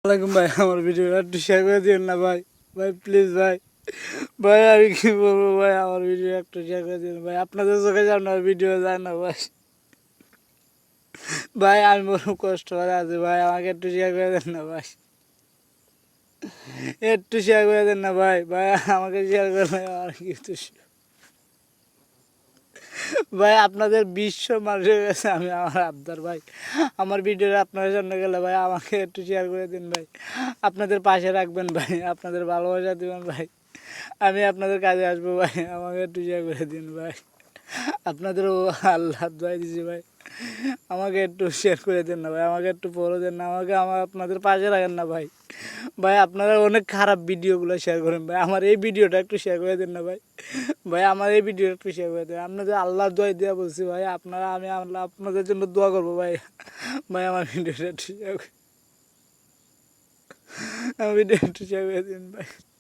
আসসালামাইকুম ভাই, আমার ভিডিওটা একটু শেয়ার করে দিন না ভাই। ভাই প্লিজ ভাই, ভাই আমি কি বলবো ভাই, আমার ভিডিও একটু শেয়ার করে দিন ভাই। আপনাদের চোখে আপনার ভিডিও যায় না ভাই। ভাই আমি বড় কষ্ট করে আছি ভাই, আমাকে একটু শেয়ার করে দেন না ভাই। একটু শেয়ার করে দেন না ভাই। ভাই আমাকে শেয়ার করলে আমার কিছু ভাই, আপনাদের বিশ্ব মানুষের কাছে আমি আমার আবদার ভাই, আমার ভিডিওটা আপনার জন্য গেলে ভাই আমাকে একটু শেয়ার করে দিন ভাই। আপনাদের পাশে রাখবেন ভাই, আপনাদের ভালোবাসা দিবেন ভাই। আমি আপনাদের কাজে আসবো ভাই, আমাকে একটু শেয়ার করে দিন ভাই। আপনাদেরও আল্লাহ দোয়াই দিছি ভাই, আমাকে একটু শেয়ার করে দেন না ভাই, আমাকে একটু ফলো দেন না, আপনাদের পাশে রাখেন না ভাই। ভাই আপনারা অনেক খারাপ ভিডিওগুলো শেয়ার করেন ভাই, আমার এই ভিডিওটা একটু শেয়ার করে দেন না ভাই। ভাই আমার এই ভিডিওটা একটু শেয়ার করে দেন, আপনাদের আল্লাহ দোয়াই দেওয়া বলছি ভাই, আমি আল্লাহ আপনাদের জন্য দোয়া করবো ভাই। ভাই আমার ভিডিওটা একটু শেয়ার আমার ভিডিও একটু শেয়ার করে দিন ভাই।